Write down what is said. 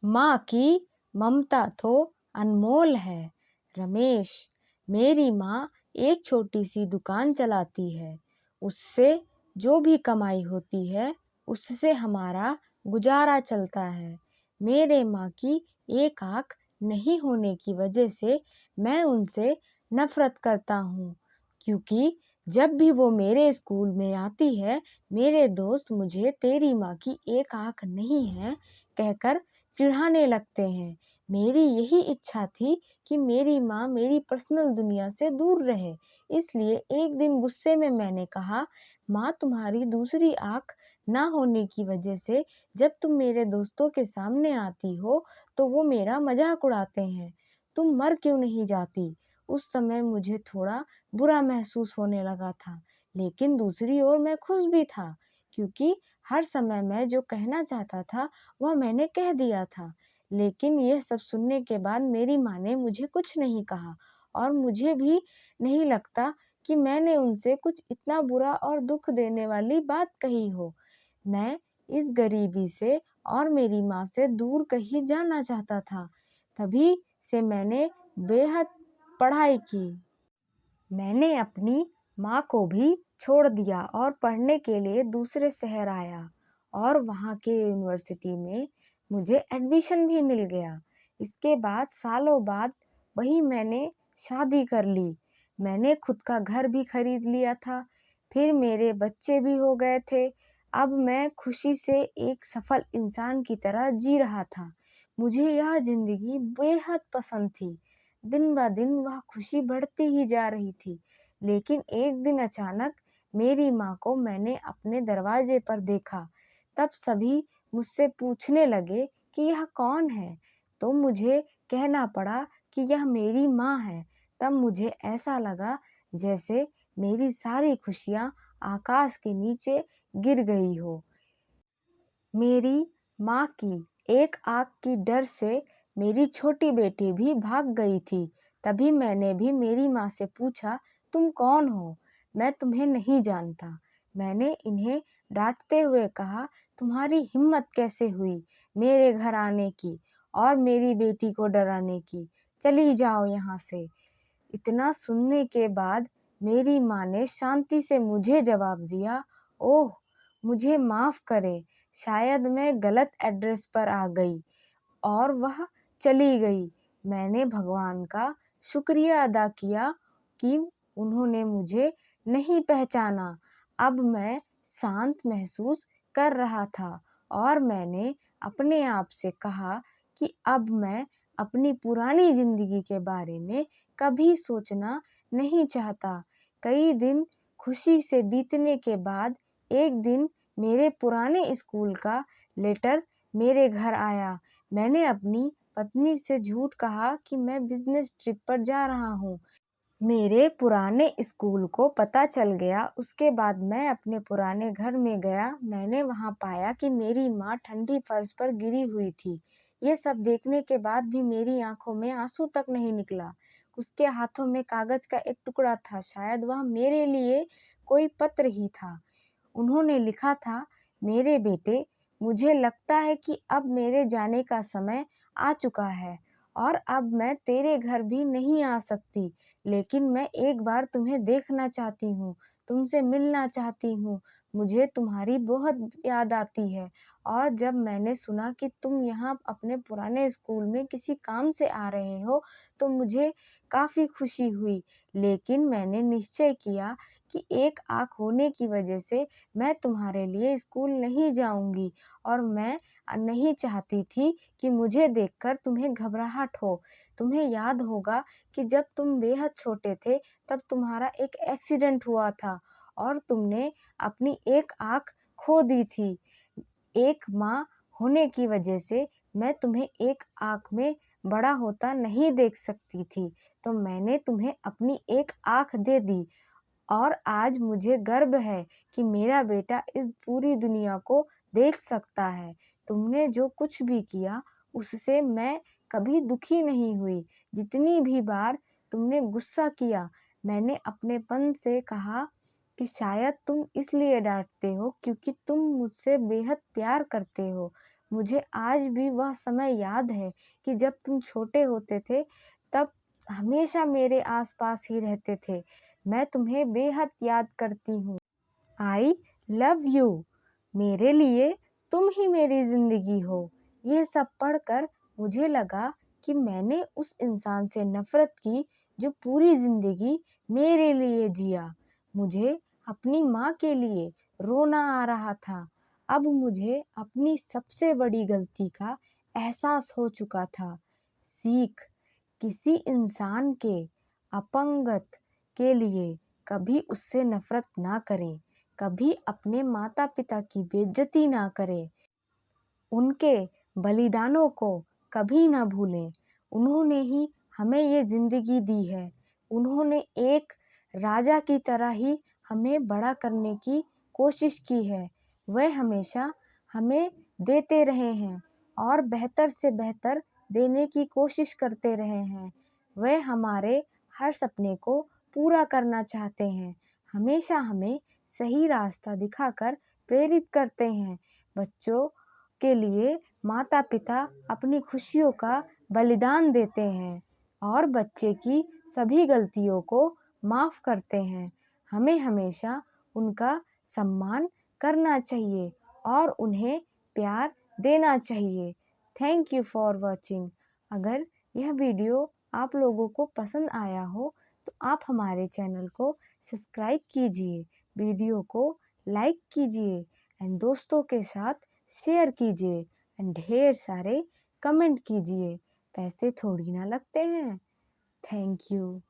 माँ की ममता तो अनमोल है। रमेश, मेरी माँ एक छोटी सी दुकान चलाती है। उससे जो भी कमाई होती है उससे हमारा गुजारा चलता है। मेरे माँ की एक आँख नहीं होने की वजह से मैं उनसे नफरत करता हूँ, क्योंकि जब भी वो मेरे स्कूल में आती है मेरे दोस्त मुझे तेरी माँ की एक आँख नहीं है कहकर चिढ़ाने लगते हैं। मेरी यही इच्छा थी कि मेरी माँ मेरी पर्सनल दुनिया से दूर रहे। इसलिए एक दिन गुस्से में मैंने कहा, माँ तुम्हारी दूसरी आँख ना होने की वजह से जब तुम मेरे दोस्तों के सामने आती हो तो वो मेरा मजाक उड़ाते हैं। तुम मर क्यों नहीं जाती? उस समय मुझे थोड़ा बुरा महसूस होने लगा था, लेकिन दूसरी ओर मैं खुश भी था, क्योंकि हर समय मैं जो कहना चाहता था वह मैंने कह दिया था। लेकिन यह सब सुनने के बाद मेरी माँ ने मुझे कुछ नहीं कहा, और मुझे भी नहीं लगता कि मैंने उनसे कुछ इतना बुरा और दुख देने वाली बात कही हो। मैं इस गरीबी से और मेरी माँ से दूर कहीं जाना चाहता था। तभी से मैंने बेहद पढ़ाई की। मैंने अपनी माँ को भी छोड़ दिया और पढ़ने के लिए दूसरे शहर आया, और वहाँ के यूनिवर्सिटी में मुझे एडमिशन भी मिल गया। इसके बाद सालों बाद वही मैंने शादी कर ली। मैंने खुद का घर भी खरीद लिया था। फिर मेरे बच्चे भी हो गए थे। अब मैं खुशी से एक सफल इंसान की तरह जी रहा था। मुझे यह जिंदगी बेहद पसंद थी। दिन ब दिन वह खुशी बढ़ती ही जा रही थी। लेकिन एक दिन अचानक मेरी माँ को मैंने अपने दरवाजे पर देखा। तब सभी मुझसे पूछने लगे कि यह कौन है, तो मुझे कहना पड़ा कि यह मेरी माँ है। तब मुझे ऐसा लगा जैसे मेरी सारी खुशियाँ आकाश के नीचे गिर गई हो। मेरी माँ की एक आँख की डर से मेरी छोटी बेटी भी भाग गई थी। तभी मैंने भी मेरी माँ से पूछा, तुम कौन हो? मैं तुम्हें नहीं जानता। मैंने इन्हें डांटते हुए कहा, तुम्हारी हिम्मत कैसे हुई मेरे घर आने की और मेरी बेटी को डराने की? चली जाओ यहाँ से। इतना सुनने के बाद मेरी माँ ने शांति से मुझे जवाब दिया, ओह, मुझे माफ करे, शायद मैं गलत एड्रेस पर आ गई, और वह चली गई। मैंने भगवान का शुक्रिया अदा किया कि उन्होंने मुझे नहीं पहचाना। अब मैं शांत महसूस कर रहा था, और मैंने अपने आप से कहा कि अब मैं अपनी पुरानी जिंदगी के बारे में कभी सोचना नहीं चाहता। कई दिन खुशी से बीतने के बाद एक दिन मेरे पुराने स्कूल का लेटर मेरे घर आया। मैंने अपनी पत्नी से झूठ कहा कि मैं बिजनेस ट्रिप पर जा रहा हूँ। मेरे पुराने स्कूल को पता चल गया। उसके बाद मैं अपने पुराने घर में गया। मैंने वहां पाया कि मेरी माँ ठंडी फर्श पर गिरी हुई थी। ये सब देखने के बाद भी मेरी आंखों में आंसू तक नहीं निकला। उसके हाथों में कागज का एक टुकड़ा था, शायद वह मेरे लिए कोई पत्र ही था। उन्होंने लिखा था, मेरे बेटे, मुझे लगता है कि अब मेरे जाने का समय आ चुका है, और अब मैं तेरे घर भी नहीं आ सकती, लेकिन मैं एक बार तुम्हें देखना चाहती हूँ, तुमसे मिलना चाहती हूँ। मुझे तुम्हारी बहुत याद आती है, और जब मैंने सुना कि तुम यहाँ अपने पुराने स्कूल में किसी काम से आ रहे हो तो मुझे काफ़ी खुशी हुई। लेकिन मैंने निश्चय किया कि एक आँख होने की वजह से मैं तुम्हारे लिए स्कूल नहीं जाऊंगी, और मैं नहीं चाहती थी कि मुझे देखकर तुम्हें घबराहट हो। तुम्हें याद होगा कि जब तुम बेहद छोटे थे तब तुम्हारा एक एक्सीडेंट हुआ था, और तुमने अपनी एक आँख खो दी थी। एक माँ होने की वजह से मैं तुम्हें एक आँख में बड़ा होता नहीं देख सकती थी, तो मैंने तुम्हें अपनी एक आँख दे दी। और आज मुझे गर्व है कि मेरा बेटा इस पूरी दुनिया को देख सकता है। तुमने जो कुछ भी किया उससे मैं कभी दुखी नहीं हुई। जितनी भी बार तुमने गुस्सा किया, मैंने अपनेपन से कहा कि शायद तुम इसलिए डांटते हो क्योंकि तुम मुझसे बेहद प्यार करते हो। मुझे आज भी वह समय याद है कि जब तुम छोटे होते थे, तब हमेशा मेरे आसपास ही रहते थे। मैं तुम्हें बेहद याद करती हूँ। I love you. मेरे लिए तुम ही मेरी ज़िंदगी हो। यह सब पढ़कर मुझे लगा कि मैंने उस इंसान से नफ़रत की जो पूरी ज़िंदगी मेरे लिए जिया। मुझे अपनी माँ के लिए रोना आ रहा था। अब मुझे अपनी सबसे बड़ी गलती का एहसास हो चुका था। सीख, किसी इंसान के अपंगत के लिए कभी उससे नफ़रत ना करें। कभी अपने माता पिता की बेइज्जती ना करें। उनके बलिदानों को कभी ना भूलें। उन्होंने ही हमें ये ज़िंदगी दी है। उन्होंने एक राजा की तरह ही हमें बड़ा करने की कोशिश की है। वह हमेशा हमें देते रहे हैं और बेहतर से बेहतर देने की कोशिश करते रहे हैं। वह हमारे हर सपने को पूरा करना चाहते हैं। हमेशा हमें सही रास्ता दिखाकर प्रेरित करते हैं। बच्चों के लिए माता पिता अपनी खुशियों का बलिदान देते हैं और बच्चे की सभी गलतियों को माफ़ करते हैं। हमें हमेशा उनका सम्मान करना चाहिए और उन्हें प्यार देना चाहिए। Thank you for watching. अगर यह वीडियो आप लोगों को पसंद आया हो तो आप हमारे चैनल को सब्सक्राइब कीजिए, वीडियो को लाइक कीजिए एंड दोस्तों के साथ शेयर कीजिए एंड ढेर सारे कमेंट कीजिए। पैसे थोड़ी ना लगते हैं। Thank you.